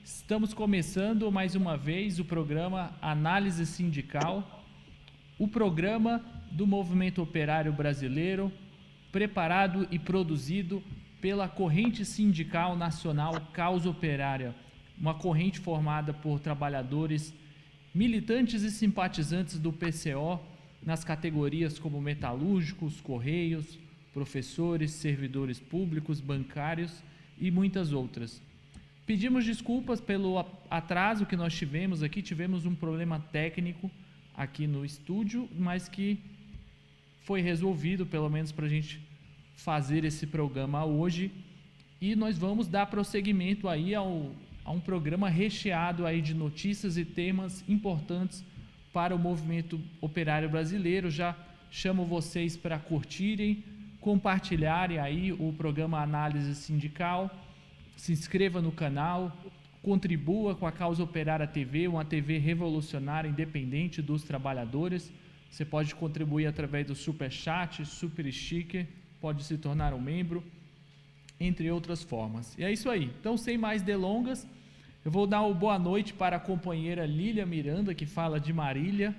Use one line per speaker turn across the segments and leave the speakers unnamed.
Estamos começando mais uma vez o programa Análise Sindical, o programa do Movimento Operário Brasileiro, preparado e produzido pela Corrente Sindical Nacional Causa Operária, uma corrente formada por trabalhadores, militantes e simpatizantes do PCO nas categorias como metalúrgicos, correios, professores, servidores públicos, bancários e muitas outras. Pedimos desculpas pelo atraso que nós tivemos aqui, tivemos um problema técnico aqui no estúdio, mas que foi resolvido, pelo menos para a gente fazer esse programa hoje, e nós vamos dar prosseguimento aí a um programa recheado aí de notícias e temas importantes para o movimento operário brasileiro. Já chamo vocês para curtirem, compartilharem aí o programa Análise Sindical, se inscreva no canal, contribua com a Causa Operária TV, uma TV revolucionária, independente dos trabalhadores. Você pode contribuir através do Superchat, Super Sticker, pode se tornar um membro, entre outras formas. E é isso aí. Então, sem mais delongas, eu vou dar uma boa noite para a companheira Lília Miranda, que fala de Marília.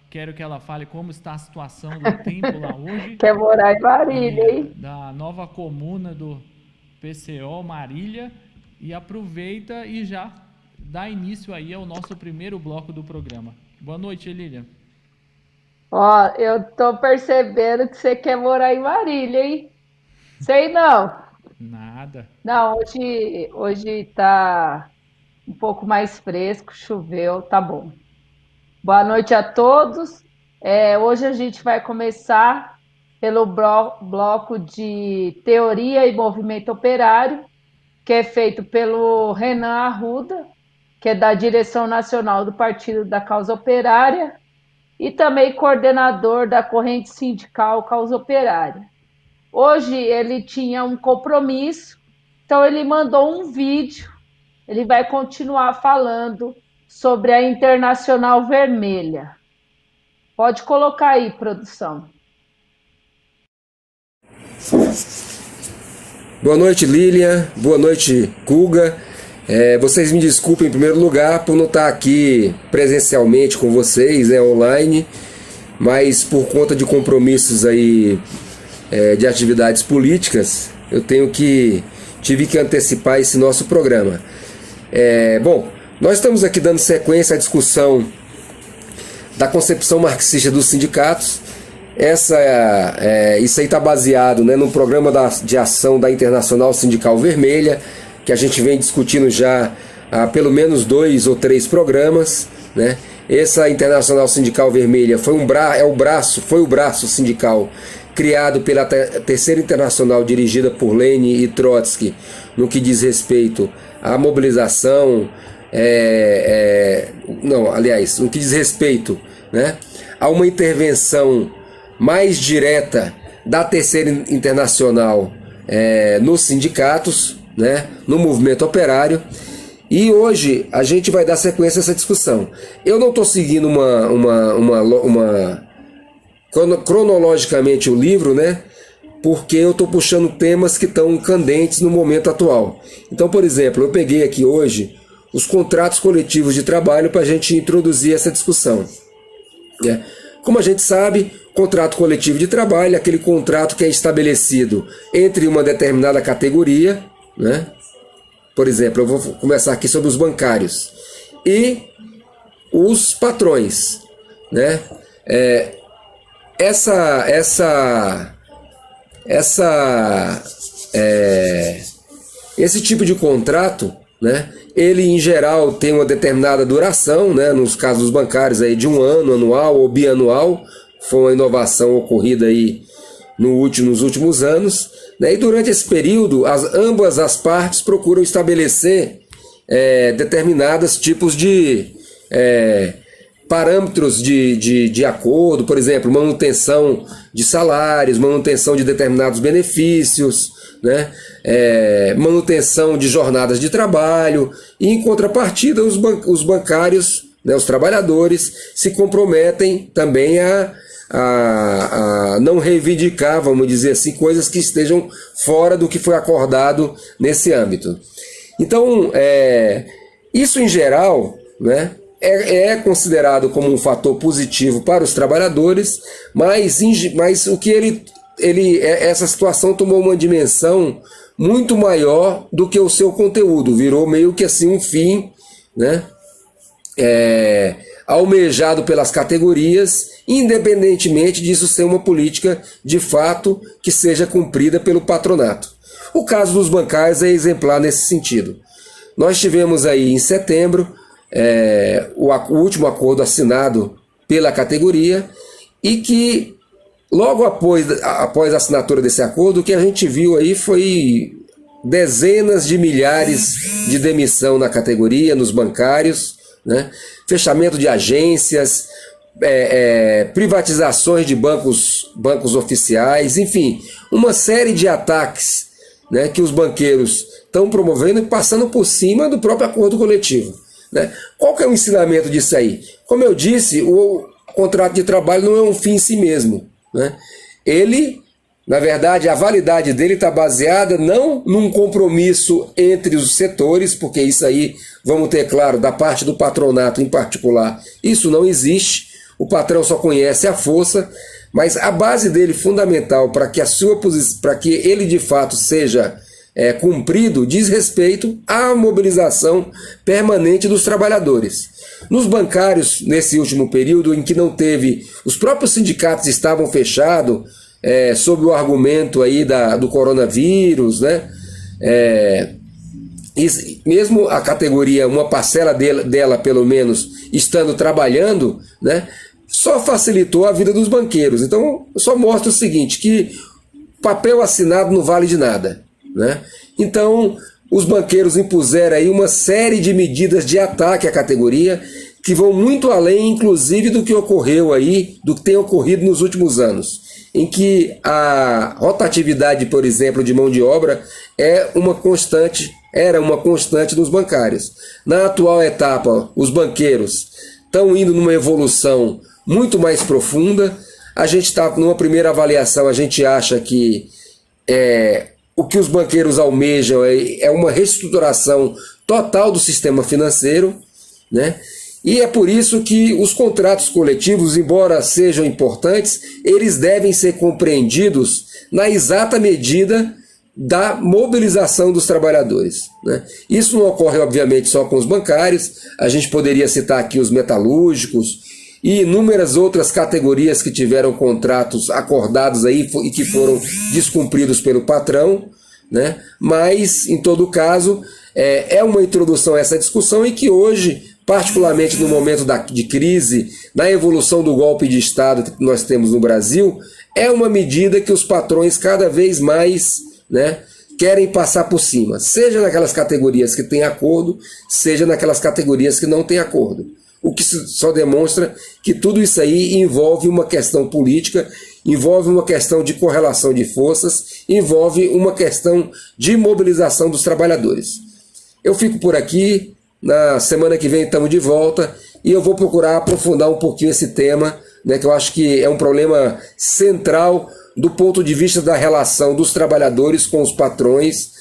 Quero que ela fale como está a situação do tempo lá hoje.
Quer morar em Marília, hein?
Da nova comuna do PCO Marília, e aproveita e já dá início aí ao nosso primeiro bloco do programa. Boa noite, Lília.
Ó, eu tô percebendo que você quer morar em Marília, hein? Sei não.
Nada.
Não, hoje tá um pouco mais fresco, choveu, tá bom. Boa noite a todos. Hoje a gente vai começar pelo bloco de Teoria e Movimento Operário, que é feito pelo Renan Arruda, que é da direção nacional do Partido da Causa Operária e também coordenador da corrente sindical Causa Operária. Hoje ele tinha um compromisso, então ele mandou um vídeo, ele vai continuar falando sobre a Internacional Vermelha. Pode colocar aí, produção.
Boa noite, Lilian. Boa noite, Guga. Vocês me desculpem em primeiro lugar por não estar aqui presencialmente com vocês, online, mas por conta de compromissos aí de atividades políticas, eu tive que antecipar esse nosso programa. Bom, nós estamos aqui dando sequência à discussão da concepção marxista dos sindicatos. Isso aí está baseado, no programa de ação da Internacional Sindical Vermelha, que a gente vem discutindo já há pelo menos 2 ou 3 programas, né? Essa Internacional Sindical Vermelha foi o braço sindical criado pela Terceira Internacional, dirigida por Lenin e Trotsky, no que diz respeito à mobilização, no que diz respeito, a uma intervenção mais direta da Terceira Internacional nos sindicatos, no movimento operário. E hoje a gente vai dar sequência a essa discussão. Eu não estou seguindo cronologicamente o livro, porque eu estou puxando temas que estão candentes no momento atual. Então, por exemplo, eu peguei aqui hoje os contratos coletivos de trabalho para a gente introduzir essa discussão. Como a gente sabe, contrato coletivo de trabalho é aquele contrato que é estabelecido entre uma determinada categoria, Por exemplo, eu vou começar aqui sobre os bancários e os patrões, Esse tipo de contrato, ele em geral tem uma determinada duração, nos casos dos bancários aí de 1 ano, anual ou bianual. Foi uma inovação ocorrida aí nos últimos anos, e durante esse período ambas as partes procuram estabelecer determinados tipos de parâmetros de acordo, por exemplo, manutenção de salários, manutenção de determinados benefícios, manutenção de jornadas de trabalho, e em contrapartida os bancários, os trabalhadores, se comprometem também a não reivindicar, vamos dizer assim, coisas que estejam fora do que foi acordado nesse âmbito. Então, isso em geral, né, é considerado como um fator positivo para os trabalhadores, mas o que essa situação tomou uma dimensão muito maior do que o seu conteúdo, virou meio que assim um fim, né, almejado pelas categorias, independentemente disso ser uma política de fato que seja cumprida pelo patronato. O caso dos bancários é exemplar nesse sentido. Nós tivemos aí em setembro o último acordo assinado pela categoria e que logo após a assinatura desse acordo, o que a gente viu aí foi dezenas de milhares de demissão na categoria, nos bancários, né? Fechamento de agências, privatizações de bancos oficiais, enfim, uma série de ataques, né, que os banqueiros estão promovendo e passando por cima do próprio acordo coletivo, né? Qual que é o ensinamento disso aí? Como eu disse, o contrato de trabalho não é um fim em si mesmo, né? Ele, na verdade, a validade dele está baseada não num compromisso entre os setores, porque isso aí, vamos ter claro, da parte do patronato em particular, isso não existe, o patrão só conhece a força, mas a base dele fundamental para que para que ele de fato seja cumprido diz respeito à mobilização permanente dos trabalhadores. Nos bancários, nesse último período em que não teve, os próprios sindicatos estavam fechados, sob o argumento aí do coronavírus, né? E mesmo a categoria, uma parcela dela pelo menos, estando trabalhando, né, só facilitou a vida dos banqueiros. Então, só mostra o seguinte, que papel assinado não vale de nada, né? Então, os banqueiros impuseram aí uma série de medidas de ataque à categoria que vão muito além, inclusive, do que ocorreu aí, do que tem ocorrido nos últimos anos, em que a rotatividade, por exemplo, de mão de obra era uma constante nos bancários. Na atual etapa, os banqueiros estão indo numa evolução muito mais profunda. A gente está numa primeira avaliação, a gente acha que o que os banqueiros almejam é uma reestruturação total do sistema financeiro, né? E é por isso que os contratos coletivos, embora sejam importantes, eles devem ser compreendidos na exata medida da mobilização dos trabalhadores, né? Isso não ocorre, obviamente, só com os bancários. A gente poderia citar aqui os metalúrgicos e inúmeras outras categorias que tiveram contratos acordados aí e que foram descumpridos pelo patrão, né? Mas, em todo caso, é uma introdução a essa discussão e que hoje, particularmente no momento de crise, na evolução do golpe de Estado que nós temos no Brasil, é uma medida que os patrões cada vez mais, né, querem passar por cima, seja naquelas categorias que têm acordo, seja naquelas categorias que não têm acordo. O que só demonstra que tudo isso aí envolve uma questão política, envolve uma questão de correlação de forças, envolve uma questão de mobilização dos trabalhadores. Eu fico por aqui. Na semana que vem estamos de volta e eu vou procurar aprofundar um pouquinho esse tema, né, que eu acho que é um problema central do ponto de vista da relação dos trabalhadores com os patrões,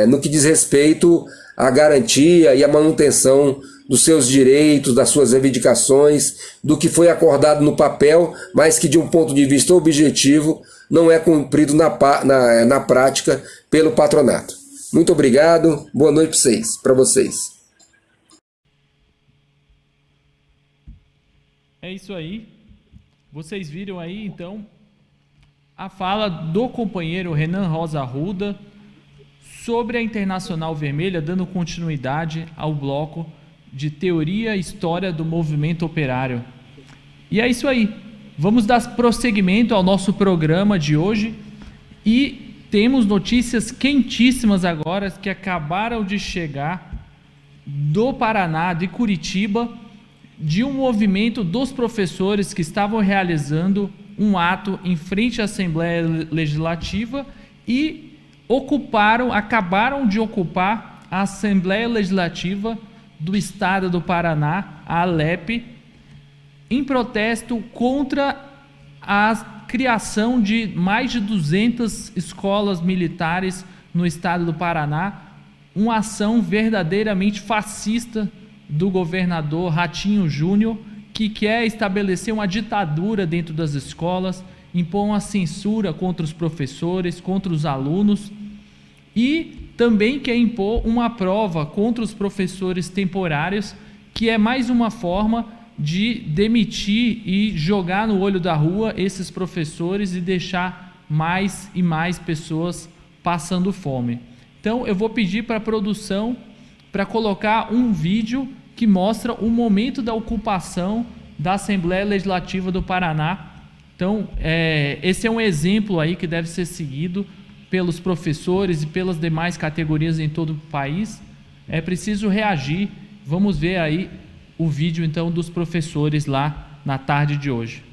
no que diz respeito à garantia e à manutenção dos seus direitos, das suas reivindicações, do que foi acordado no papel, mas que de um ponto de vista objetivo não é cumprido na prática pelo patronato. Muito obrigado, boa noite para vocês.
É isso aí. Vocês viram aí, então, a fala do companheiro Renan Rosa Arruda sobre a Internacional Vermelha, dando continuidade ao bloco de Teoria e História do Movimento Operário. E é isso aí. Vamos dar prosseguimento ao nosso programa de hoje e temos notícias quentíssimas agora que acabaram de chegar do Paraná, de Curitiba, de um movimento dos professores que estavam realizando um ato em frente à Assembleia Legislativa e acabaram de ocupar a Assembleia Legislativa do Estado do Paraná, a ALEP, em protesto contra a criação de mais de 200 escolas militares no estado do Paraná, uma ação verdadeiramente fascista do governador Ratinho Júnior, que quer estabelecer uma ditadura dentro das escolas, impor uma censura contra os professores, contra os alunos, e também quer impor uma prova contra os professores temporários, que é mais uma forma de demitir e jogar no olho da rua esses professores e deixar mais e mais pessoas passando fome. Então eu vou pedir para a produção para colocar um vídeo que mostra o momento da ocupação da Assembleia Legislativa do Paraná. Então, esse é um exemplo aí que deve ser seguido pelos professores e pelas demais categorias em todo o país. É preciso reagir. Vamos ver aí o vídeo, então, dos professores lá na tarde de hoje.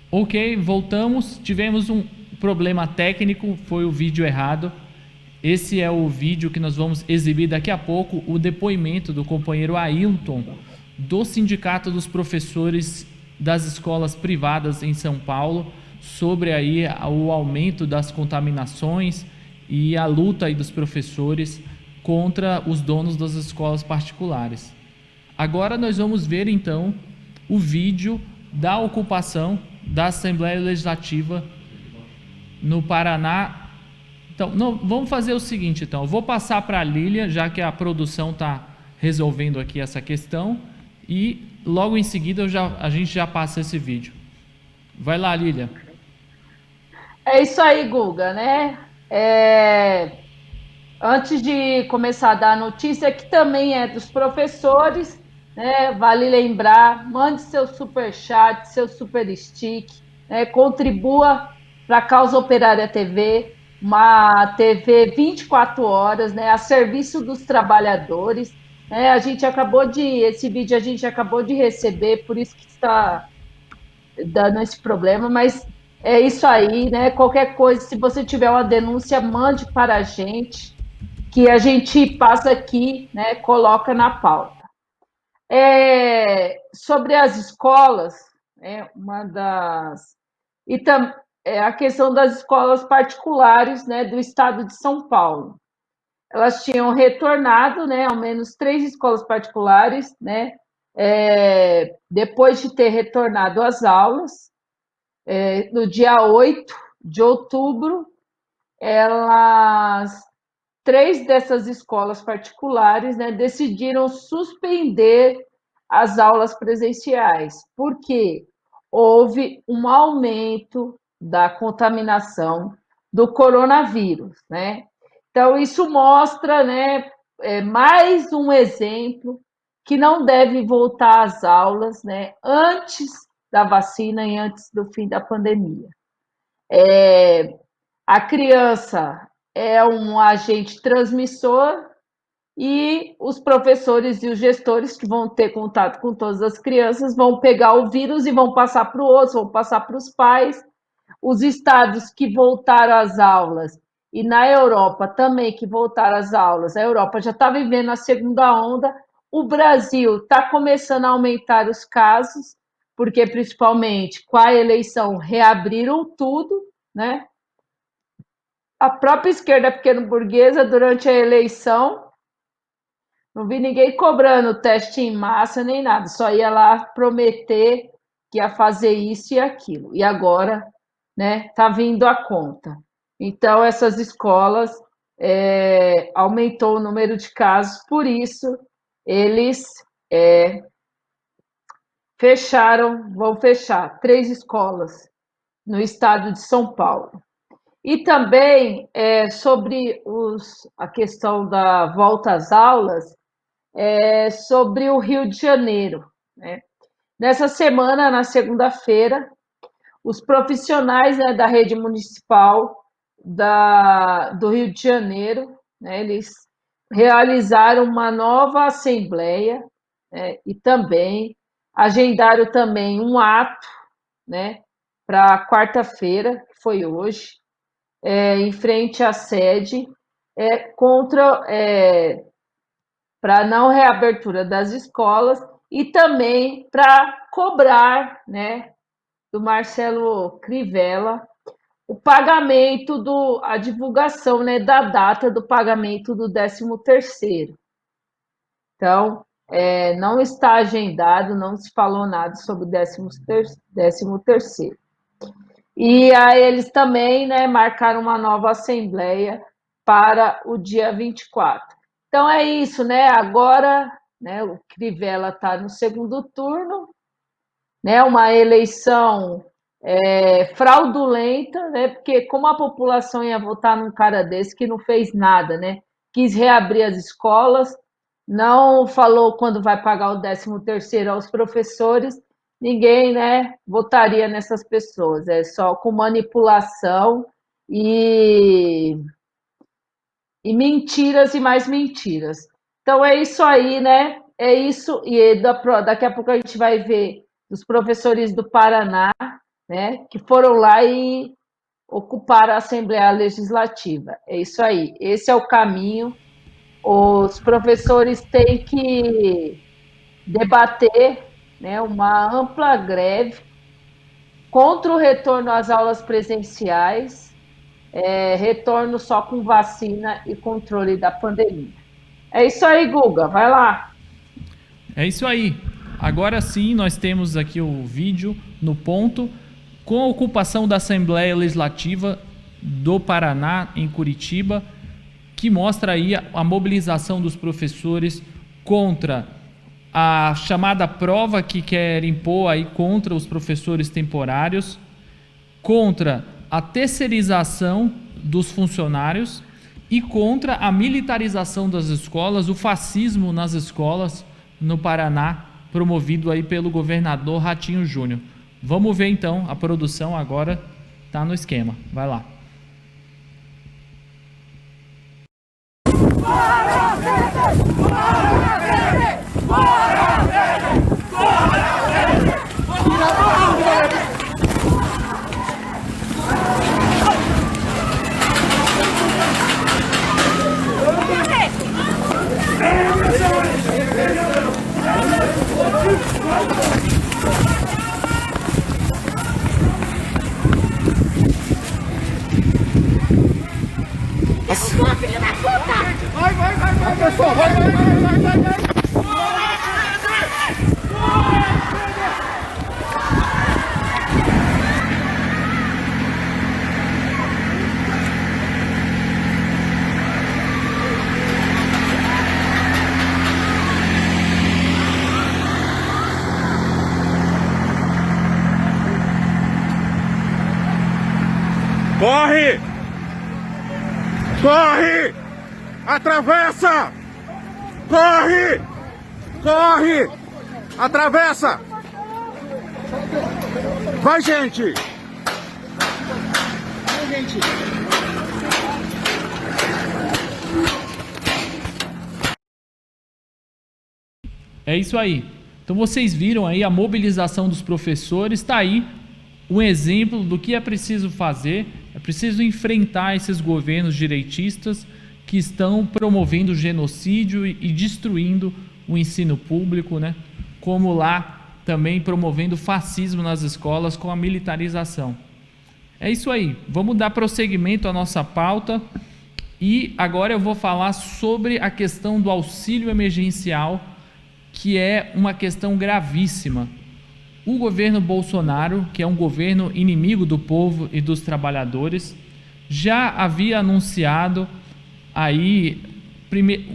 Ok, voltamos. Tivemos um problema técnico, foi o vídeo errado. Esse é o vídeo que nós vamos exibir daqui a pouco, o depoimento do companheiro Ailton, do Sindicato dos Professores das Escolas Privadas em São Paulo, sobre aí o aumento das contaminações e a luta aí dos professores contra os donos das escolas particulares. Agora nós vamos ver então o vídeo da ocupação da Assembleia Legislativa no Paraná. Então, vamos fazer o seguinte, então, eu vou passar para a Lília, já que a produção está resolvendo aqui essa questão, e logo em seguida a gente já passa esse vídeo. Vai lá, Lília.
É isso aí, Guga, né? Antes de começar a dar a notícia, que também é dos professores, né? Vale lembrar, mande seu superchat, seu super stick, né? Contribua para a Causa Operária TV, uma TV 24 horas, né? A serviço dos trabalhadores, né? Esse vídeo a gente acabou de receber, por isso que está dando esse problema, mas é isso aí, né? Qualquer coisa, se você tiver uma denúncia, mande para a gente, que a gente passa aqui, né? Coloca na pauta. Sobre as escolas, né? A questão das escolas particulares, né? Do estado de São Paulo. Elas tinham retornado, né? Ao menos 3 escolas particulares, né? Depois de ter retornado às aulas, no dia 8 de outubro, 3 dessas escolas particulares, né, decidiram suspender as aulas presenciais, porque houve um aumento da contaminação do coronavírus, né? Então, isso mostra, né, mais um exemplo que não deve voltar às aulas, né, antes da vacina e antes do fim da pandemia. A criança é um agente transmissor e os professores e os gestores que vão ter contato com todas as crianças vão pegar o vírus e vão passar para o outro, vão passar para os pais. Os estados que voltaram às aulas e na Europa também que voltaram às aulas, a Europa já está vivendo a segunda onda, o Brasil está começando a aumentar os casos, porque principalmente com a eleição reabriram tudo, né? A própria esquerda pequeno-burguesa, durante a eleição, não vi ninguém cobrando teste em massa nem nada, só ia lá prometer que ia fazer isso e aquilo. E agora, né, tá vindo a conta. Então, essas escolas aumentou o número de casos, por isso eles vão fechar 3 escolas no estado de São Paulo. E também sobre a questão da volta às aulas, sobre o Rio de Janeiro, né? Nessa semana, na segunda-feira, os profissionais, né, da rede municipal do Rio de Janeiro, né, eles realizaram uma nova assembleia, né, e também agendaram também um ato, né, para quarta-feira, que foi hoje, em frente à sede, contra para não reabertura das escolas e também para cobrar, né, do Marcelo Crivella o pagamento a divulgação, né, da data do pagamento do 13º. Então, não está agendado, não se falou nada sobre o 13º. E aí eles também, né, marcaram uma nova assembleia para o dia 24. Então é isso, né? Agora, né, o Crivella está no segundo turno, né? Uma eleição fraudulenta, né? Porque como a população ia votar num cara desse que não fez nada, né? Quis reabrir as escolas, não falou quando vai pagar o 13º aos professores, ninguém, né, votaria nessas pessoas. É só com manipulação e mentiras e mais mentiras. Então é isso aí, né? É isso, e daqui a pouco a gente vai ver os professores do Paraná, né, que foram lá e ocuparam a Assembleia Legislativa. É isso aí, esse é o caminho. Os professores têm que debater, né, uma ampla greve contra o retorno às aulas presenciais, retorno só com vacina e controle da pandemia. É isso aí, Guga, vai lá.
É isso aí. Agora sim, nós temos aqui o vídeo no ponto com a ocupação da Assembleia Legislativa do Paraná, em Curitiba, que mostra aí a mobilização dos professores contra a chamada prova que quer impor aí contra os professores temporários, contra a terceirização dos funcionários e contra a militarização das escolas, o fascismo nas escolas no Paraná, promovido aí pelo governador Ratinho Júnior. Vamos ver então, a produção agora está no esquema. Vai lá.
Filho da puta! Vai, pessoal! Vai! Corre! Corre! Atravessa! Corre! Corre! Atravessa! Vai, gente! Vai, gente!
É isso aí. Então vocês viram aí a mobilização dos professores, está aí um exemplo do que é preciso fazer. É preciso enfrentar esses governos direitistas que estão promovendo genocídio e destruindo o ensino público, né? Como lá também promovendo fascismo nas escolas com a militarização. É isso aí, vamos dar prosseguimento à nossa pauta e agora eu vou falar sobre a questão do auxílio emergencial, que é uma questão gravíssima. O governo Bolsonaro, que é um governo inimigo do povo e dos trabalhadores, já havia anunciado aí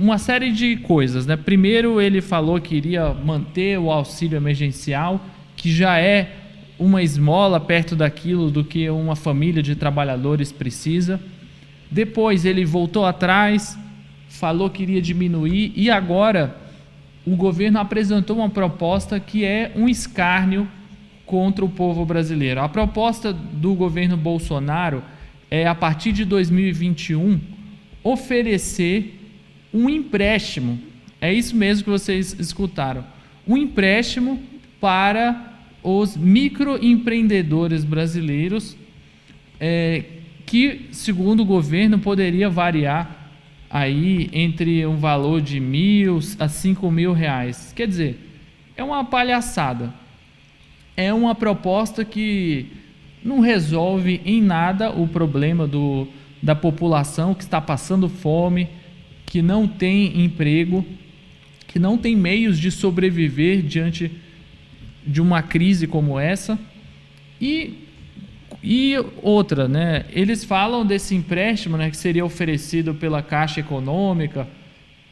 uma série de coisas, né? Primeiro, ele falou que iria manter o auxílio emergencial, que já é uma esmola perto daquilo do que uma família de trabalhadores precisa. Depois, ele voltou atrás, falou que iria diminuir e agora o governo apresentou uma proposta que é um escárnio contra o povo brasileiro. A proposta do governo Bolsonaro é, a partir de 2021, oferecer um empréstimo. É isso mesmo que vocês escutaram. Um empréstimo para os microempreendedores brasileiros, que, segundo o governo, poderia variar aí entre um valor de R$ 1.000 a R$ 5.000. Quer dizer, é uma palhaçada. É uma proposta que não resolve em nada o problema da população que está passando fome, que não tem emprego, que não tem meios de sobreviver diante de uma crise como essa. E outra, né? Eles falam desse empréstimo, né, que seria oferecido pela Caixa Econômica,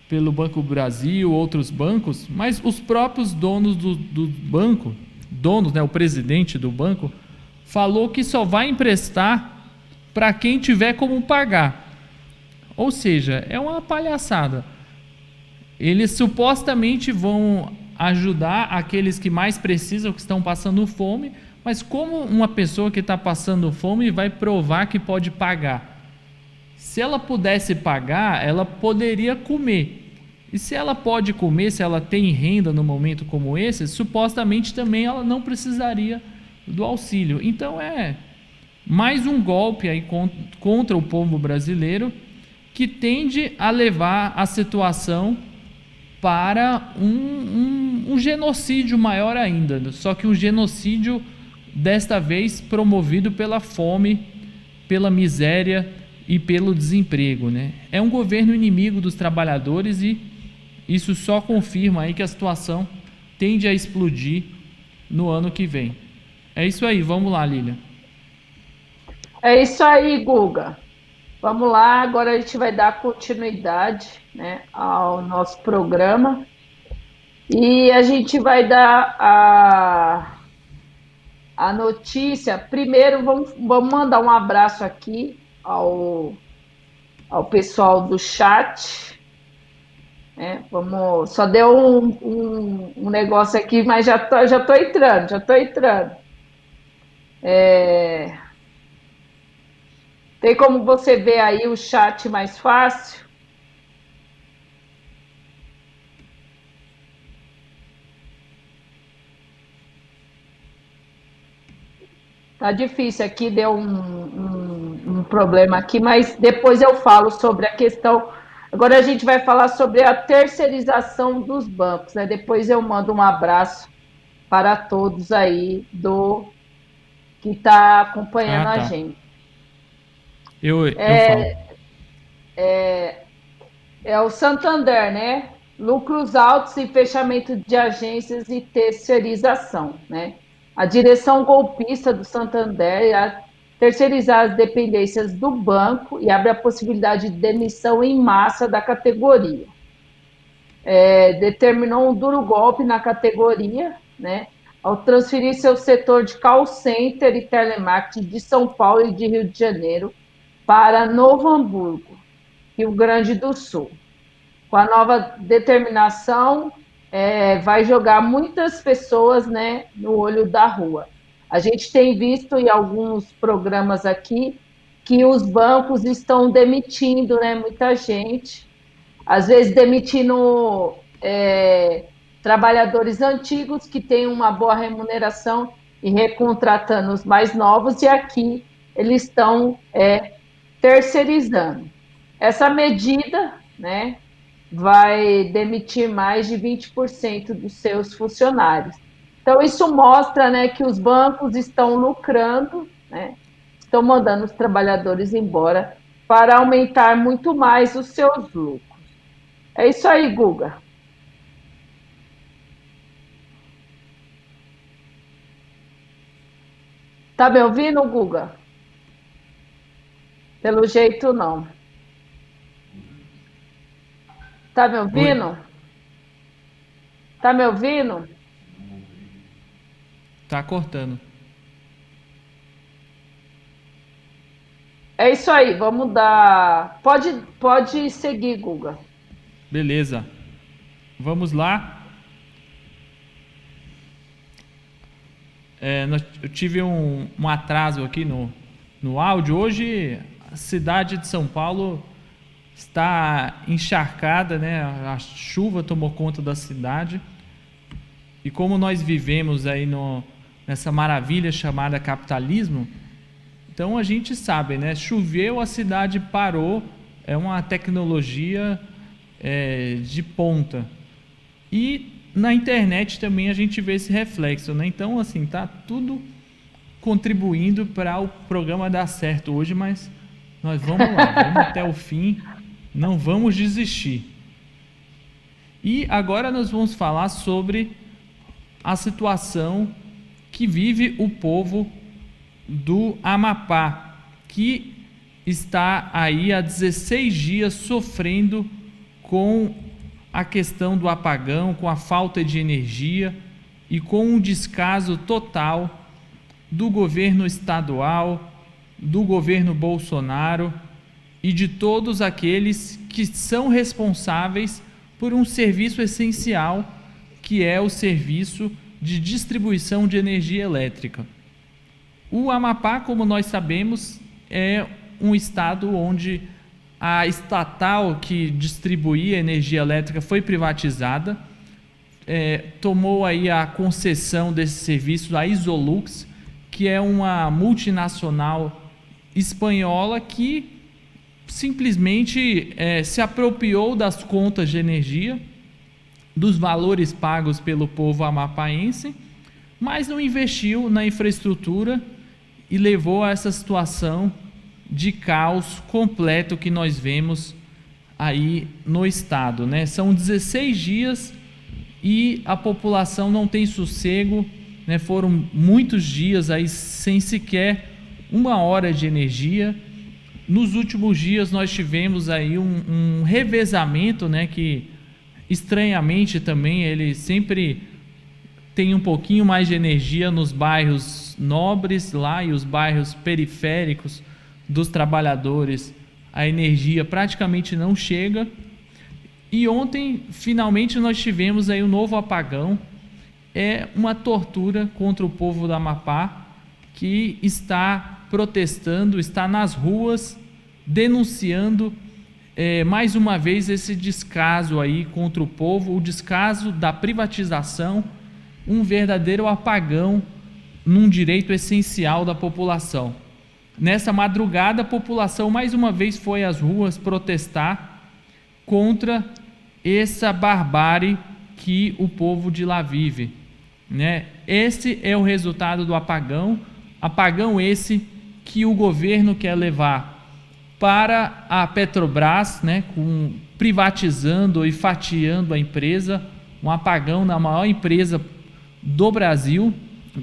pelo Banco Brasil, outros bancos, mas os próprios donos do banco, né, o presidente do banco, falou que só vai emprestar para quem tiver como pagar. Ou seja, é uma palhaçada. Eles supostamente vão ajudar aqueles que mais precisam, que estão passando fome, mas como uma pessoa que está passando fome vai provar que pode pagar? Se ela pudesse pagar, ela poderia comer. E se ela pode comer, se ela tem renda no momento como esse, supostamente também ela não precisaria do auxílio. Então é mais um golpe aí contra o povo brasileiro, que tende a levar a situação para um genocídio maior ainda, só que um genocídio desta vez promovido pela fome, pela miséria e pelo desemprego, né? É um governo inimigo dos trabalhadores e isso só confirma aí que a situação tende a explodir no ano que vem. É isso aí, vamos lá, Lília.
É isso aí, Guga. Vamos lá, agora a gente vai dar continuidade, né, ao nosso programa e a gente vai dar a notícia. Primeiro, vamos mandar um abraço aqui ao pessoal do chat. Né? Só deu um negócio aqui, mas já tô entrando. Tem como você ver aí o chat mais fácil? Tá difícil aqui, deu um problema aqui, mas depois eu falo sobre a questão. Agora a gente vai falar sobre a terceirização dos bancos, né? Depois eu mando um abraço para todos aí que está acompanhando a gente.
Eu falo.
É o Santander, né? Lucros altos e fechamento de agências e terceirização, né? A direção golpista do Santander irá terceirizar as dependências do banco e abre a possibilidade de demissão em massa da categoria. Determinou um duro golpe na categoria, né? Ao transferir seu setor de call center e telemarketing de São Paulo e de Rio de Janeiro para Novo Hamburgo, Rio Grande do Sul. Com a nova determinação, vai jogar muitas pessoas, né, no olho da rua. A gente tem visto em alguns programas aqui que os bancos estão demitindo, né, muita gente, às vezes demitindo trabalhadores antigos que têm uma boa remuneração e recontratando os mais novos, e aqui eles estão terceirizando. Essa medida, né, vai demitir mais de 20% dos seus funcionários. Então, isso mostra, né, que os bancos estão lucrando, né, estão mandando os trabalhadores embora para aumentar muito mais os seus lucros. É isso aí, Guga. Tá me ouvindo, Guga? Pelo jeito, não. Tá me ouvindo?
Oi.
Tá me ouvindo?
Tá cortando.
É isso aí, vamos dar. Pode seguir, Guga.
Beleza. Vamos lá. Eu tive um atraso aqui no áudio. Hoje a cidade de São Paulo está encharcada, né? A chuva tomou conta da cidade. E como nós vivemos aí nessa maravilha chamada capitalismo, então a gente sabe, né? Choveu, a cidade parou, é uma tecnologia de ponta. E na internet também a gente vê esse reflexo, né? Então, assim, tá tudo contribuindo para o programa dar certo hoje, mas nós vamos lá, vamos até o fim, não vamos desistir. E agora nós vamos falar sobre a situação que vive o povo do Amapá, que está aí há 16 dias sofrendo com a questão do apagão, com a falta de energia e com um descaso total do governo estadual, do governo Bolsonaro e de todos aqueles que são responsáveis por um serviço essencial, que é o serviço de distribuição de energia elétrica. O Amapá, como nós sabemos, é um estado onde a estatal que distribuía energia elétrica foi privatizada, tomou aí a concessão desse serviço a Isolux, que é uma multinacional espanhola que simplesmente se apropriou das contas de energia, dos valores pagos pelo povo amapaense, mas não investiu na infraestrutura e levou a essa situação de caos completo que nós vemos aí no estado, né? São 16 dias e a população não tem sossego, né? Foram muitos dias aí sem sequer 1 hora de energia. Nos últimos dias nós tivemos aí um revezamento, né? Que estranhamente também ele sempre tem um pouquinho mais de energia nos bairros nobres lá, e os bairros periféricos dos trabalhadores a energia praticamente não chega. E ontem finalmente nós tivemos aí um novo apagão. É uma tortura contra o povo do Amapá, que está protestando, está nas ruas denunciando mais uma vez esse descaso aí contra o povo, o descaso da privatização, um verdadeiro apagão num direito essencial da população. Nessa madrugada, a população mais uma vez foi às ruas protestar contra essa barbárie que o povo de lá vive, né? Esse é o resultado do apagão esse que o governo quer levar para a Petrobras, né, privatizando e fatiando a empresa, um apagão na maior empresa do Brasil,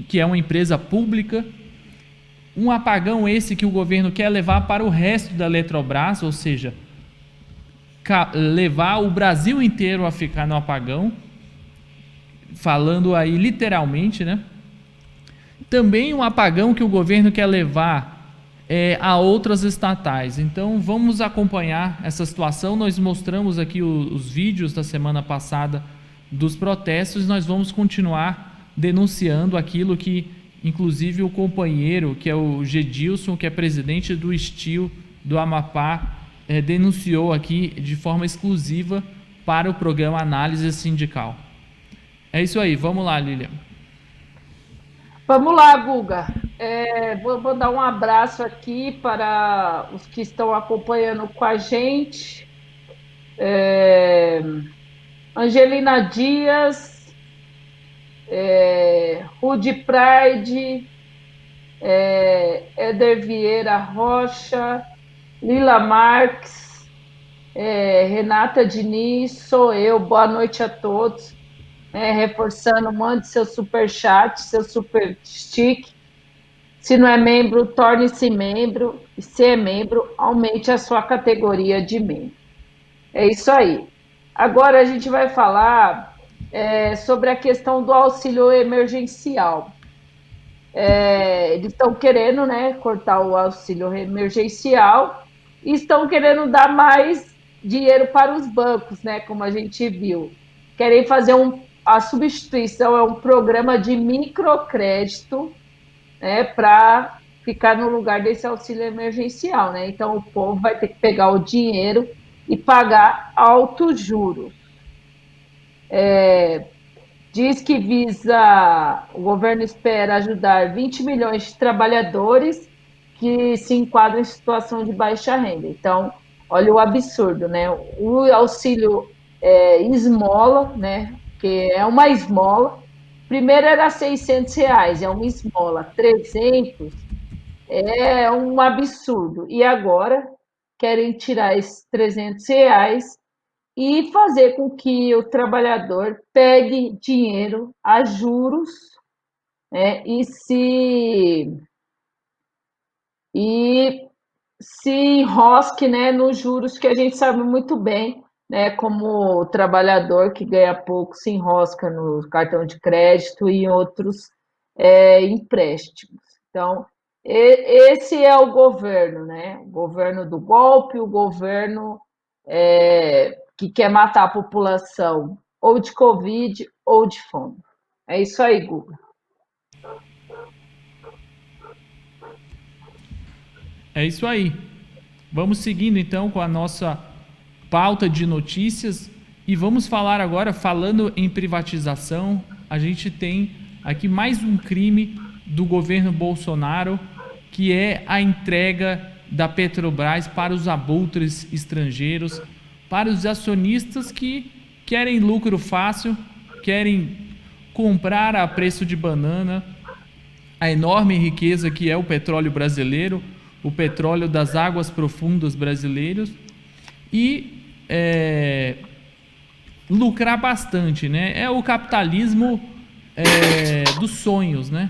que é uma empresa pública, um apagão esse que o governo quer levar para o resto da Eletrobras, ou seja, levar o Brasil inteiro a ficar no apagão, falando aí literalmente, né? Também um apagão que o governo quer levar a outras estatais. Então vamos acompanhar essa situação. Nós mostramos aqui os vídeos da semana passada dos protestos, e nós vamos continuar denunciando aquilo que inclusive o companheiro, que é o Gedilson, que é presidente do STIL do Amapá, denunciou aqui de forma exclusiva para o programa Análise Sindical. É isso aí, vamos lá, Lilian.
Vamos lá, Guga. Vou mandar um abraço aqui para os que estão acompanhando com a gente. Angelina Dias, Rude Pride, Éder Vieira Rocha, Lila Marques, Renata Diniz, sou eu. Boa noite a todos. Reforçando, mande seu superchat, seu super stick. Se não é membro, torne-se membro. E se é membro, aumente a sua categoria de membro. É isso aí. Agora a gente vai falar sobre a questão do auxílio emergencial. Eles estão querendo, né, cortar o auxílio emergencial e estão querendo dar mais dinheiro para os bancos, né, como a gente viu. Querem fazer um a substituição é um programa de microcrédito, né, para ficar no lugar desse auxílio emergencial, né? Então o povo vai ter que pegar o dinheiro e pagar altos juros. Diz que o governo espera ajudar 20 milhões de trabalhadores que se enquadram em situação de baixa renda. Então, olha o absurdo, né? O auxílio esmola, né? Que é uma esmola. Primeiro era R$ 600, é uma esmola. 300 é um absurdo. E agora querem tirar esses R$ 300 e fazer com que o trabalhador pegue dinheiro a juros, né, e se enrosque, né, nos juros que a gente sabe muito bem, né, como o trabalhador que ganha pouco se enrosca no cartão de crédito e em outros empréstimos. Então, esse é o governo, né? O governo do golpe, o governo que quer matar a população ou de Covid ou de fome. É isso aí, Guga.
É isso aí. Vamos seguindo então com a nossa pauta de notícias e vamos falar agora, falando em privatização, a gente tem aqui mais um crime do governo Bolsonaro, que é a entrega da Petrobras para os abutres estrangeiros, para os acionistas que querem lucro fácil, querem comprar a preço de banana a enorme riqueza que é o petróleo brasileiro, o petróleo das águas profundas brasileiras, e lucrar bastante, né? É o capitalismo dos sonhos, né?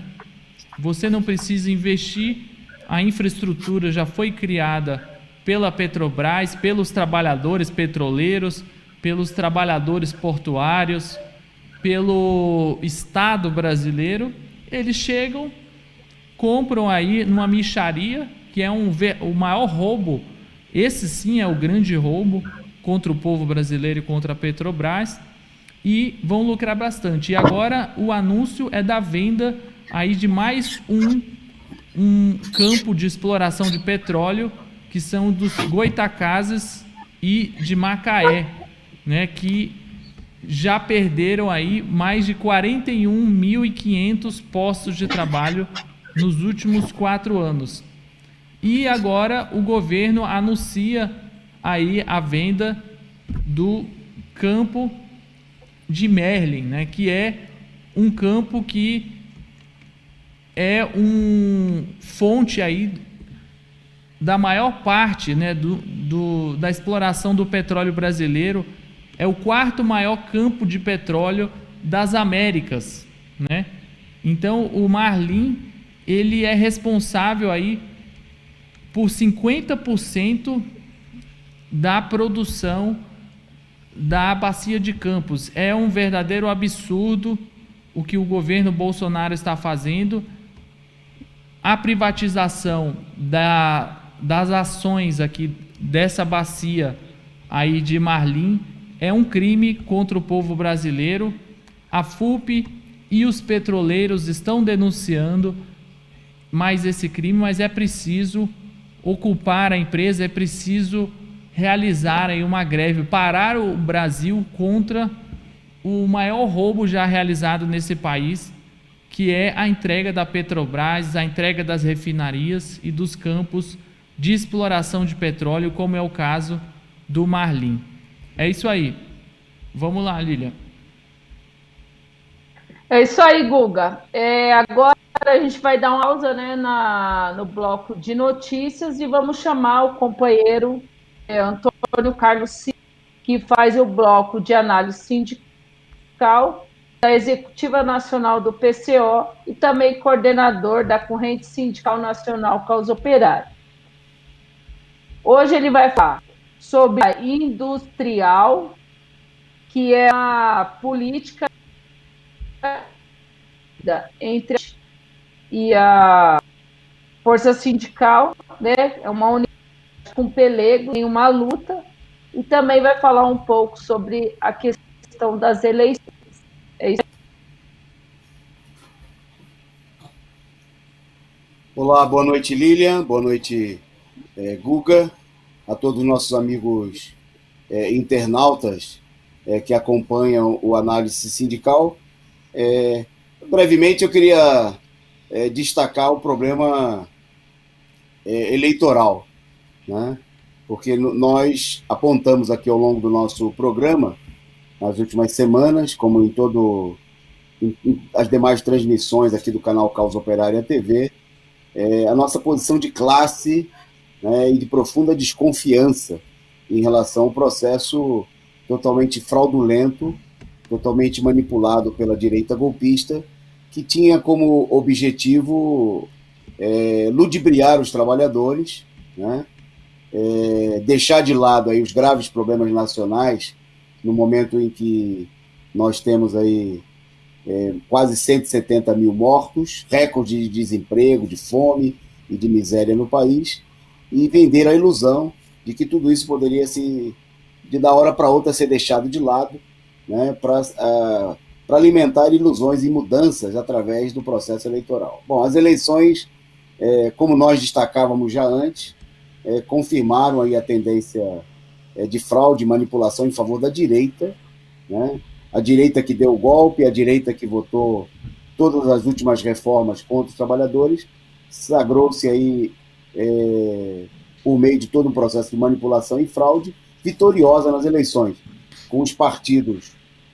Você não precisa investir, a infraestrutura já foi criada pela Petrobras, pelos trabalhadores petroleiros, pelos trabalhadores portuários, pelo Estado brasileiro. Eles chegam, compram aí numa mixaria, que é o maior roubo. Esse sim é o grande roubo contra o povo brasileiro e contra a Petrobras, e vão lucrar bastante. E agora o anúncio é da venda aí de mais um campo de exploração de petróleo, que são dos Goitacazes e de Macaé, né, que já perderam aí mais de 41.500 postos de trabalho nos últimos 4 anos. E agora o governo anuncia aí a venda do campo de Merlin, né, que é um campo que é fonte aí da maior parte, né, da exploração do petróleo brasileiro. É o 4º maior campo de petróleo das Américas, né? Então o Marlim, ele é responsável aí por 50% da produção da bacia de Campos. É um verdadeiro absurdo o que o governo Bolsonaro está fazendo. A privatização das ações aqui dessa bacia aí de Marlim é um crime contra o povo brasileiro. A FUP e os petroleiros estão denunciando mais esse crime, mas é preciso ocupar a empresa, é preciso realizar aí uma greve, parar o Brasil contra o maior roubo já realizado nesse país, que é a entrega da Petrobras, a entrega das refinarias e dos campos de exploração de petróleo, como é o caso do Marlim. É isso aí. Vamos lá, Lília.
É isso aí, Guga. Agora a gente vai dar uma pausa, né, no bloco de notícias e vamos chamar o companheiro Antônio Carlos, que faz o bloco de análise sindical da Executiva Nacional do PCO e também coordenador da Corrente Sindical Nacional Causa Operária. Hoje ele vai falar sobre a industrial, que é a política entre e a força sindical, né? É uma unidade com pelego em uma luta, e também vai falar um pouco sobre a questão das eleições. É isso.
Olá, boa noite, Lilian, boa noite, Guga, a todos os nossos amigos internautas que acompanham o Análise Sindical. Brevemente, eu queria destacar o problema eleitoral, né? Porque nós apontamos aqui ao longo do nosso programa, nas últimas semanas, como em as demais transmissões aqui do canal Causa Operária TV, a nossa posição de classe, né, e de profunda desconfiança em relação ao processo totalmente fraudulento, totalmente manipulado pela direita golpista, que tinha como objetivo ludibriar os trabalhadores, né, deixar de lado aí os graves problemas nacionais, no momento em que nós temos aí quase 170 mil mortos, recorde de desemprego, de fome e de miséria no país, e vender a ilusão de que tudo isso poderia, de da hora para outra, ser deixado de lado, né, para alimentar ilusões e mudanças através do processo eleitoral. Bom, as eleições, como nós destacávamos já antes, confirmaram aí a tendência de fraude e manipulação em favor da direita, né? A direita que deu o golpe, a direita que votou todas as últimas reformas contra os trabalhadores, sagrou-se aí, por meio de todo um processo de manipulação e fraude, vitoriosa nas eleições, com os partidos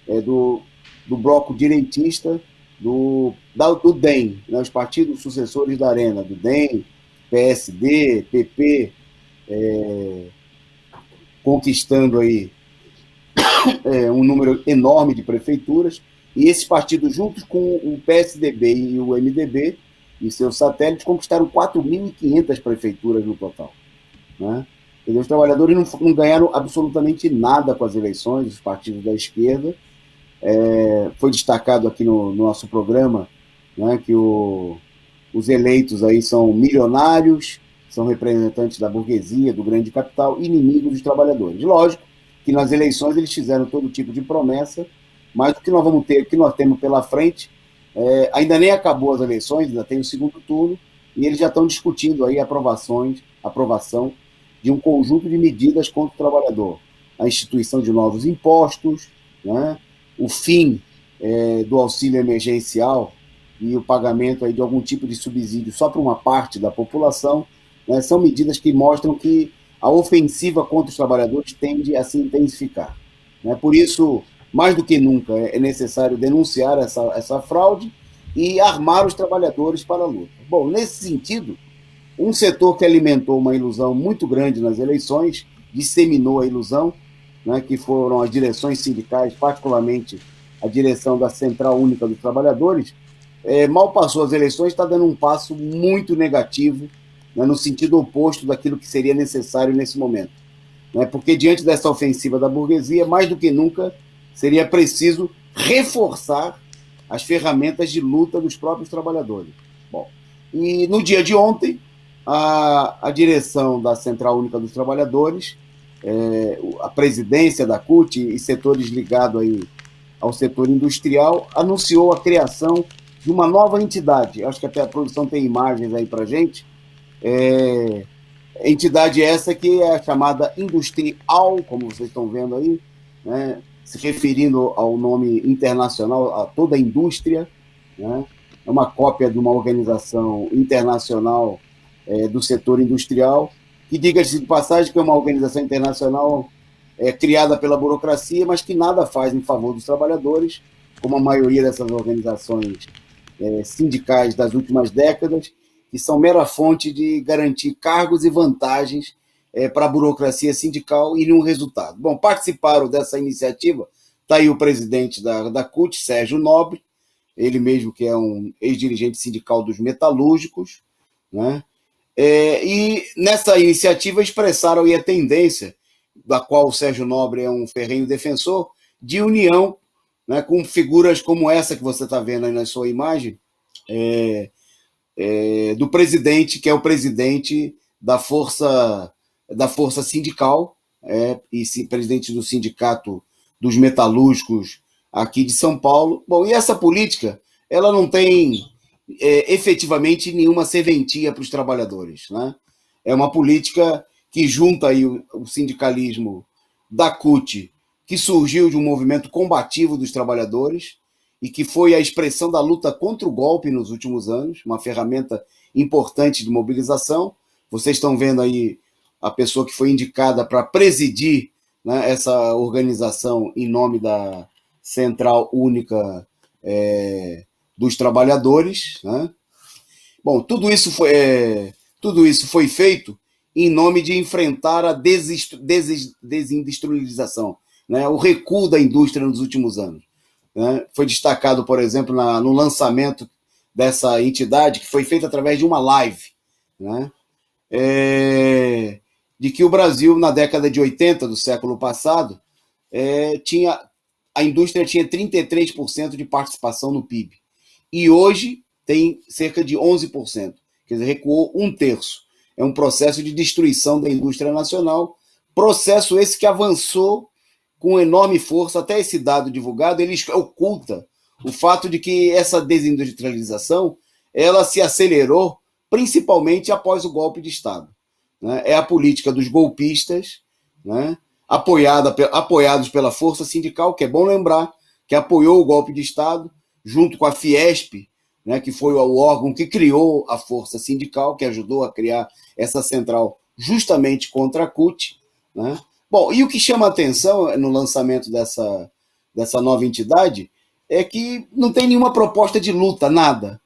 do bloco direitista, do DEM, né, os partidos sucessores da Arena, do DEM, PSD, PP, conquistando aí um número enorme de prefeituras, e esses partidos, juntos com o PSDB e o MDB e seus satélites, conquistaram 4.500 prefeituras no total, né? E os trabalhadores não ganharam absolutamente nada com as eleições, os partidos da esquerda. Foi destacado aqui no nosso programa, né, que os eleitos aí são milionários, são representantes da burguesia, do grande capital, inimigos dos trabalhadores. Lógico que nas eleições eles fizeram todo tipo de promessa, mas o que nós vamos ter, o que nós temos pela frente, ainda nem acabou as eleições, ainda tem o segundo turno, e eles já estão discutindo aí aprovação de um conjunto de medidas contra o trabalhador. A instituição de novos impostos, né, o fim do auxílio emergencial e o pagamento aí de algum tipo de subsídio só para uma parte da população, né, são medidas que mostram que a ofensiva contra os trabalhadores tende a se intensificar, né? Por isso, mais do que nunca, é necessário denunciar essa fraude e armar os trabalhadores para a luta. Bom, nesse sentido, um setor que alimentou uma ilusão muito grande nas eleições, disseminou a ilusão, né, que foram as direções sindicais, particularmente a direção da Central Única dos Trabalhadores, mal passou as eleições, está dando um passo muito negativo, né, no sentido oposto daquilo que seria necessário nesse momento, né, porque diante dessa ofensiva da burguesia, mais do que nunca, seria preciso reforçar as ferramentas de luta dos próprios trabalhadores. Bom, e no dia de ontem, a direção da Central Única dos Trabalhadores, a presidência da CUT e setores ligados aí ao setor industrial, anunciou a criação de uma nova entidade. Acho que até a produção tem imagens aí para a gente. Entidade essa que é a chamada Industrial, como vocês estão vendo aí, né, se referindo ao nome internacional, a toda a indústria, né, é uma cópia de uma organização internacional do setor industrial, que, diga-se de passagem, que é uma organização internacional criada pela burocracia, mas que nada faz em favor dos trabalhadores, como a maioria dessas organizações sindicais das últimas décadas, que são mera fonte de garantir cargos e vantagens para a burocracia sindical e nenhum resultado. Bom, participaram dessa iniciativa, está aí o presidente da CUT, Sérgio Nobre, ele mesmo que é um ex-dirigente sindical dos metalúrgicos, né? E nessa iniciativa expressaram aí a tendência, da qual o Sérgio Nobre é um ferrenho defensor, de união, né, com figuras como essa que você está vendo aí na sua imagem, do presidente, que é o presidente da força sindical, e presidente do sindicato dos metalúrgicos aqui de São Paulo. Bom, e essa política, ela não tem efetivamente nenhuma serventia para os trabalhadores, né? É uma política que junta aí o sindicalismo da CUT, que surgiu de um movimento combativo dos trabalhadores e que foi a expressão da luta contra o golpe nos últimos anos, uma ferramenta importante de mobilização. Vocês estão vendo aí a pessoa que foi indicada para presidir, né, essa organização em nome da Central Única dos Trabalhadores, né? Bom, tudo isso foi feito em nome de enfrentar a desindustrialização, né, o recuo da indústria nos últimos anos, né? Foi destacado, por exemplo, no lançamento dessa entidade, que foi feito através de uma live, né, de que o Brasil, na década de 80 do século passado, a indústria tinha 33% de participação no PIB. E hoje tem cerca de 11%. Quer dizer, recuou um terço. É um processo de destruição da indústria nacional, processo esse que avançou com enorme força. Até esse dado divulgado, ele oculta o fato de que essa desindustrialização ela se acelerou principalmente após o golpe de Estado, né? É a política dos golpistas, né, apoiados pela força sindical, que é bom lembrar que apoiou o golpe de Estado, junto com a Fiesp, né, que foi o órgão que criou a força sindical, que ajudou a criar essa central justamente contra a CUT, né? Bom, e o que chama a atenção no lançamento dessa nova entidade é que não tem nenhuma proposta de luta, nada,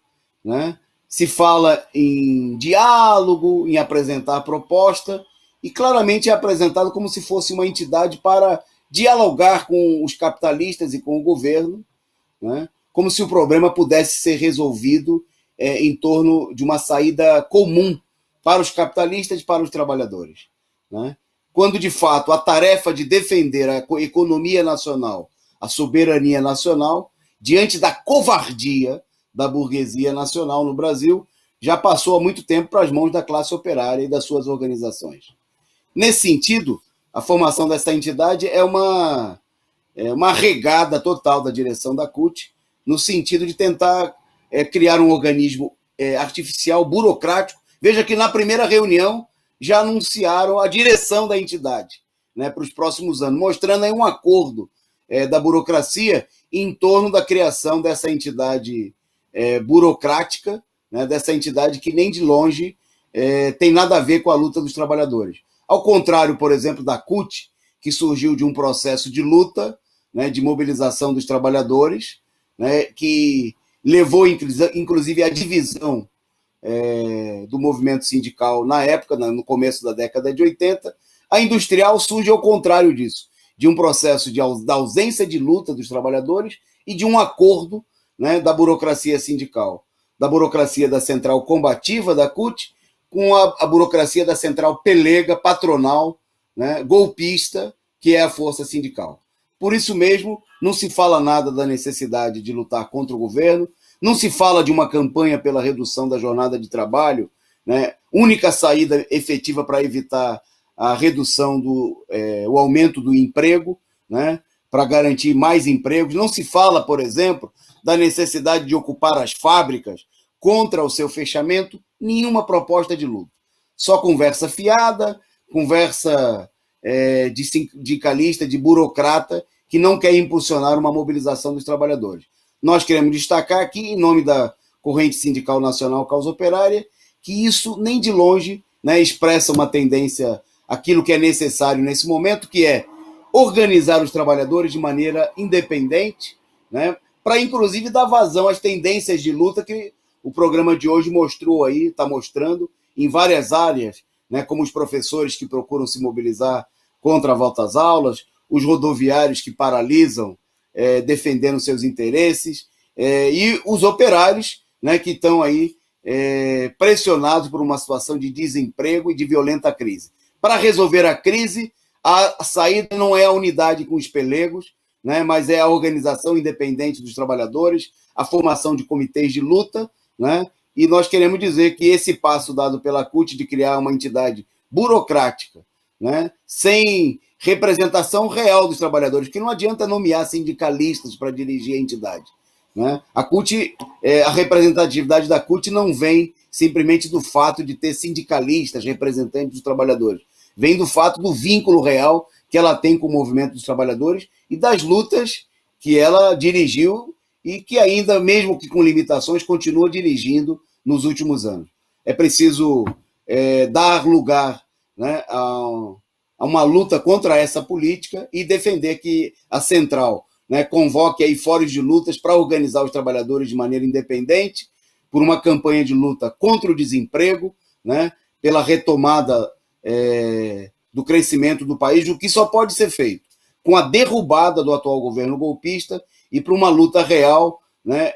né? Se fala em diálogo, em apresentar proposta, e claramente é apresentado como se fosse uma entidade para dialogar com os capitalistas e com o governo, né? Como se o problema pudesse ser resolvido em torno de uma saída comum para os capitalistas e para os trabalhadores, né? Quando, de fato, a tarefa de defender a economia nacional, a soberania nacional, diante da covardia da burguesia nacional no Brasil, já passou há muito tempo para as mãos da classe operária e das suas organizações. Nesse sentido, a formação dessa entidade é uma regada total da direção da CUT, no sentido de tentar criar um organismo artificial, burocrático. Veja que na primeira reunião já anunciaram a direção da entidade, né, para os próximos anos, mostrando aí um acordo da burocracia em torno da criação dessa entidade burocrática, né, dessa entidade que nem de longe tem nada a ver com a luta dos trabalhadores. Ao contrário, por exemplo, da CUT, que surgiu de um processo de luta, né, de mobilização dos trabalhadores, né, que levou, inclusive, à divisão do movimento sindical na época, no começo da década de 80, a industrial surge ao contrário disso, de um processo da ausência de luta dos trabalhadores e de um acordo, né, da burocracia sindical, da burocracia da central combativa da CUT, com a burocracia da central pelega, patronal, né, golpista, que é a força sindical. Por isso mesmo, não se fala nada da necessidade de lutar contra o governo, não se fala de uma campanha pela redução da jornada de trabalho, né, única saída efetiva para evitar a redução o aumento do emprego, né, para garantir mais empregos. Não se fala, por exemplo, da necessidade de ocupar as fábricas contra o seu fechamento, nenhuma proposta de luta. Só conversa fiada, conversa de sindicalista, de burocrata, que não quer impulsionar uma mobilização dos trabalhadores. Nós queremos destacar aqui, em nome da Corrente Sindical Nacional Causa Operária, que isso nem de longe, né, expressa uma tendência, aquilo que é necessário nesse momento, que é organizar os trabalhadores de maneira independente, né, para inclusive dar vazão às tendências de luta que o programa de hoje mostrou aí, está mostrando em várias áreas, né, como os professores que procuram se mobilizar contra a volta às aulas, os rodoviários que paralisam, defendendo seus interesses, e os operários, né, que estão aí pressionados por uma situação de desemprego e de violenta crise. Para resolver a crise, a saída não é a unidade com os pelegos, né, mas é a organização independente dos trabalhadores, a formação de comitês de luta, né, e nós queremos dizer que esse passo dado pela CUT de criar uma entidade burocrática, né, sem representação real dos trabalhadores, que não adianta nomear sindicalistas para dirigir a entidade. Né? A CUT, a representatividade da CUT não vem simplesmente do fato de ter sindicalistas, representantes dos trabalhadores, vem do fato do vínculo real que ela tem com o movimento dos trabalhadores e das lutas que ela dirigiu e que ainda, mesmo que com limitações, continua dirigindo nos últimos anos. É preciso dar lugar, né, a uma luta contra essa política e defender que a central, né, convoque aí fóruns de lutas para organizar os trabalhadores de maneira independente, por uma campanha de luta contra o desemprego, né, pela retomada do crescimento do país, o que só pode ser feito com a derrubada do atual governo golpista e para uma luta real, né,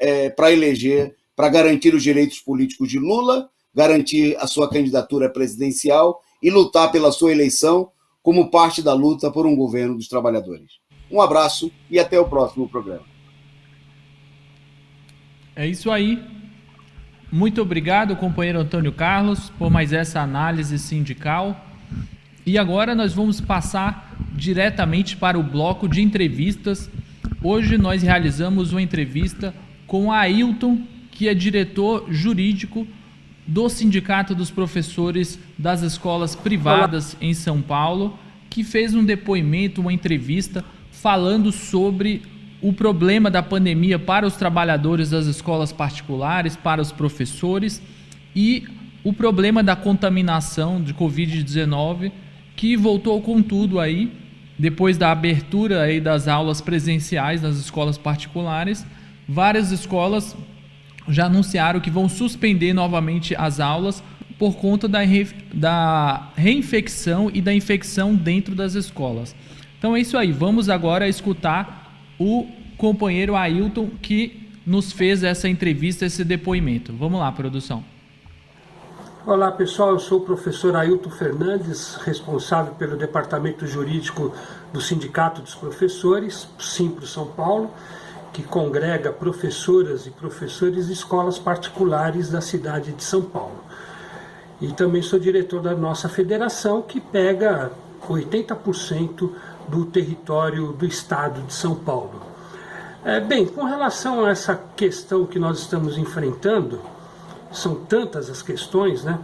para garantir os direitos políticos de Lula, garantir a sua candidatura presidencial e lutar pela sua eleição como parte da luta por um governo dos trabalhadores. Um abraço e até o próximo programa.
É isso aí. Muito obrigado, companheiro Antônio Carlos, por mais essa análise sindical. E agora nós vamos passar diretamente para o bloco de entrevistas. Hoje nós realizamos uma entrevista com a Ailton, que é diretor jurídico do Sindicato dos Professores das Escolas Privadas em São Paulo, que fez um depoimento, uma entrevista, falando sobre o problema da pandemia para os trabalhadores das escolas particulares, para os professores, e o problema da contaminação de Covid-19, que voltou com tudo aí, depois da abertura aí das aulas presenciais nas escolas particulares. Várias escolas já anunciaram que vão suspender novamente as aulas por conta da reinfecção e da infecção dentro das escolas. Então é isso aí, vamos agora escutar o companheiro Ailton, que nos fez essa entrevista, esse depoimento. Vamos lá, produção.
Olá pessoal, eu sou o professor Ailton Fernandes, responsável pelo departamento jurídico do Sindicato dos Professores, Simpro São Paulo, que congrega professoras e professores de escolas particulares da cidade de São Paulo. E também sou diretor da nossa federação, que pega 80% do território do estado de São Paulo. Bem, com relação a essa questão que nós estamos enfrentando, são tantas as questões, né,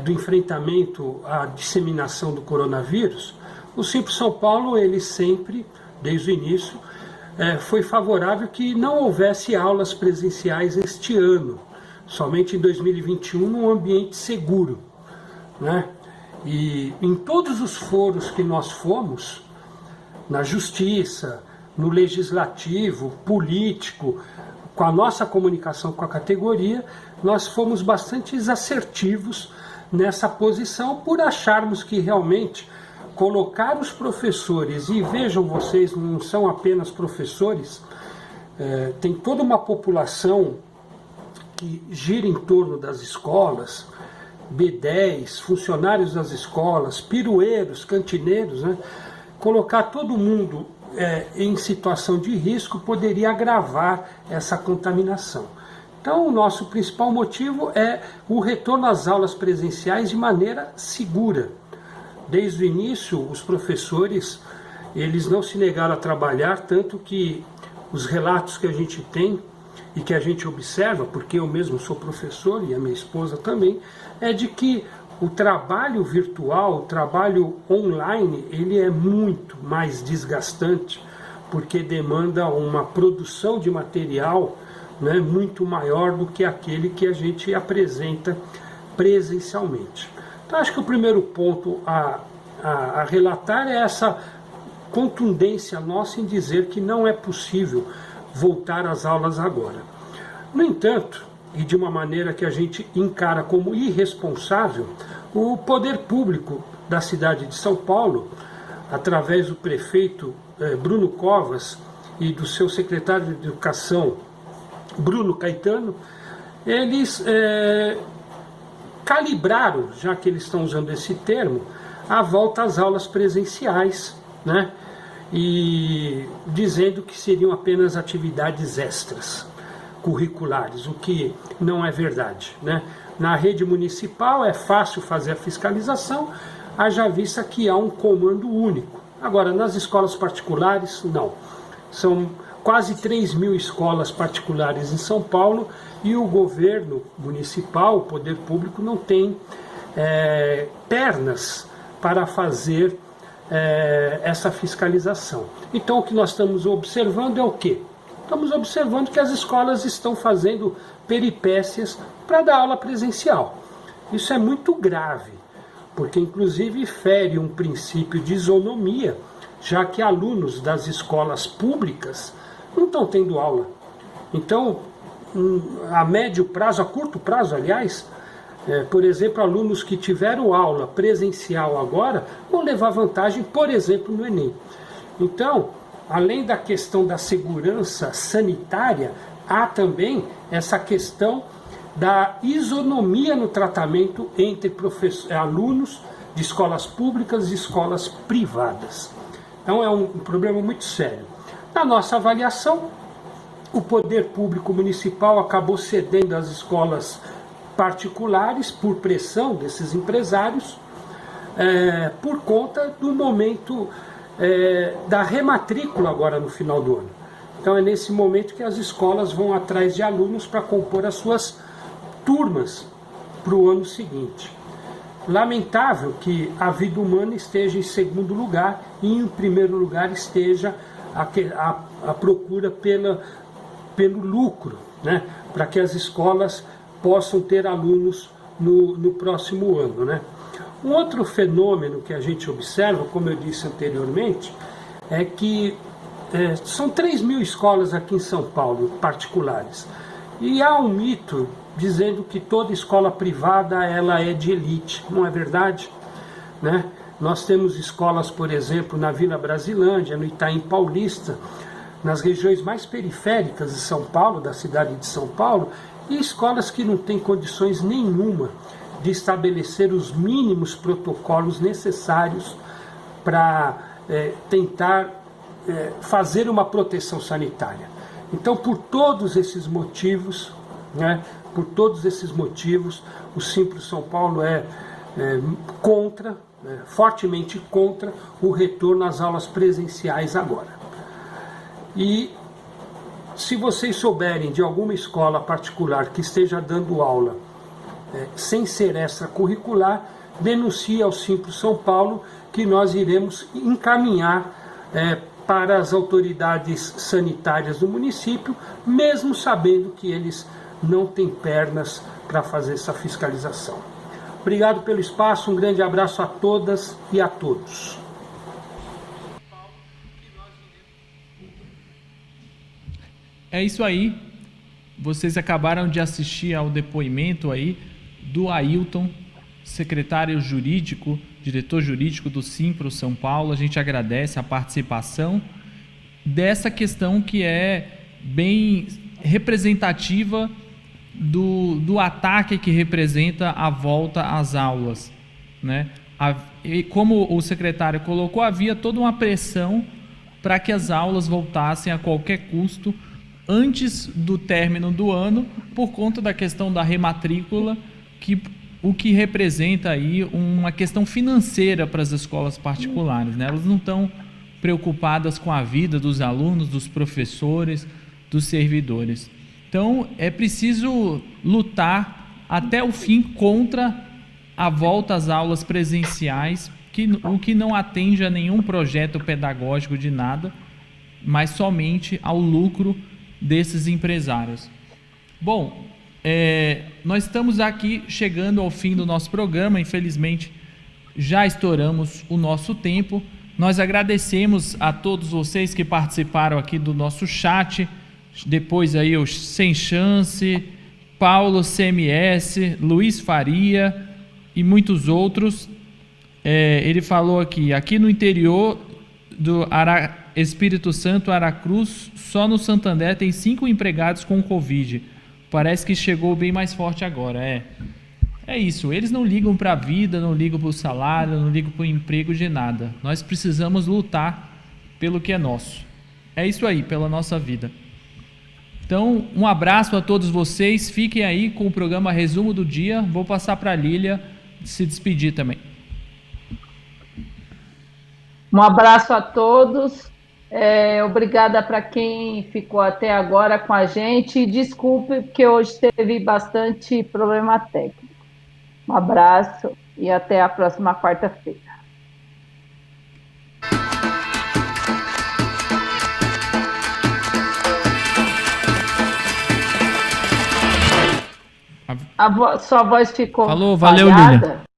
do enfrentamento à disseminação do coronavírus, o Simpro São Paulo, ele sempre, desde o início, foi favorável que não houvesse aulas presenciais este ano, somente em 2021, num ambiente seguro, né? E em todos os foros que nós fomos, na justiça, no legislativo, político, com a nossa comunicação com a categoria, nós fomos bastante assertivos nessa posição por acharmos que realmente colocar os professores, e vejam vocês, não são apenas professores, tem toda uma população que gira em torno das escolas, B10, funcionários das escolas, pirueiros, cantineiros, né? Colocar todo mundo em situação de risco poderia agravar essa contaminação. Então, o nosso principal motivo é o retorno às aulas presenciais de maneira segura. Desde o início, os professores, eles não se negaram a trabalhar, tanto que os relatos que a gente tem e que a gente observa, porque eu mesmo sou professor e a minha esposa também, é de que o trabalho virtual, o trabalho online, ele é muito mais desgastante, porque demanda uma produção de material, né, muito maior do que aquele que a gente apresenta presencialmente. Então, acho que o primeiro ponto a relatar é essa contundência nossa em dizer que não é possível voltar às aulas agora. No entanto, e de uma maneira que a gente encara como irresponsável, o poder público da cidade de São Paulo, através do prefeito Bruno Covas e do seu secretário de Educação, Bruno Caetano, eles calibraram, já que eles estão usando esse termo, a volta às aulas presenciais, né? E dizendo que seriam apenas atividades extras, curriculares, o que não é verdade, né? Na rede municipal é fácil fazer a fiscalização, haja vista que há um comando único. Agora, nas escolas particulares, não. São quase 3.000 escolas particulares em São Paulo e o governo municipal, o poder público, não tem pernas para fazer essa fiscalização. Então, o que nós estamos observando é o quê? Estamos observando que as escolas estão fazendo peripécias para dar aula presencial. Isso é muito grave, porque inclusive fere um princípio de isonomia, já que alunos das escolas públicas não estão tendo aula. Então, a médio prazo, a curto prazo, aliás, por exemplo, alunos que tiveram aula presencial agora vão levar vantagem, por exemplo, no Enem. Então, além da questão da segurança sanitária, há também essa questão da isonomia no tratamento entre alunos de escolas públicas e escolas privadas. Então é um problema muito sério. Na nossa avaliação, o poder público municipal acabou cedendo às escolas particulares por pressão desses empresários, por conta do momento da rematrícula agora no final do ano. Então é nesse momento que as escolas vão atrás de alunos para compor as suas turmas para o ano seguinte. Lamentável que a vida humana esteja em segundo lugar e em primeiro lugar esteja a procura pelo lucro, né? Para que as escolas possam ter alunos no próximo ano, né? Um outro fenômeno que a gente observa, como eu disse anteriormente, é que são 3.000 escolas aqui em São Paulo, particulares. E há um mito dizendo que toda escola privada ela é de elite. Não é verdade, né? Nós temos escolas, por exemplo, na Vila Brasilândia, no Itaim Paulista, nas regiões mais periféricas de São Paulo, da cidade de São Paulo, e escolas que não têm condições nenhuma de estabelecer os mínimos protocolos necessários para tentar fazer uma proteção sanitária. Então, por todos esses motivos, né, o Simpro São Paulo é fortemente contra o retorno às aulas presenciais agora. E se vocês souberem de alguma escola particular que esteja dando aula sem ser extracurricular, denuncie ao Simpro São Paulo, que nós iremos encaminhar para as autoridades sanitárias do município, mesmo sabendo que eles não têm pernas para fazer essa fiscalização. Obrigado pelo espaço, um grande abraço a todas e a todos.
É isso aí. Vocês acabaram de assistir ao depoimento aí do Ailton, secretário jurídico, diretor jurídico do Simpro São Paulo. A gente agradece a participação dessa questão que é bem representativa do ataque que representa a volta às aulas, né? E como o secretário colocou, havia toda uma pressão para que as aulas voltassem a qualquer custo antes do término do ano, por conta da questão da rematrícula, o que representa aí uma questão financeira para as escolas particulares, né? Elas não estão preocupadas com a vida dos alunos, dos professores, dos servidores. Então, é preciso lutar até o fim contra a volta às aulas presenciais, o que não atende a nenhum projeto pedagógico de nada, mas somente ao lucro desses empresários. Bom, nós estamos aqui chegando ao fim do nosso programa. Infelizmente, já estouramos o nosso tempo. Nós agradecemos a todos vocês que participaram aqui do nosso chat. Depois aí o Sem Chance, Paulo CMS, Luiz Faria e muitos outros. Ele falou aqui no interior do Espírito Santo, Aracruz, só no Santander tem 5 empregados com Covid. Parece que chegou bem mais forte agora. É isso, eles não ligam para a vida, não ligam para o salário, não ligam para o emprego de nada. Nós precisamos lutar pelo que é nosso. É isso aí, pela nossa vida. Então, um abraço a todos vocês. Fiquem aí com o programa Resumo do Dia. Vou passar para a Lília se despedir também.
Um abraço a todos. Obrigada para quem ficou até agora com a gente. Desculpe, porque hoje teve bastante problema técnico. Um abraço e até a próxima quarta-feira. Sua voz ficou
Falou, valeu,
falhada.
Lília.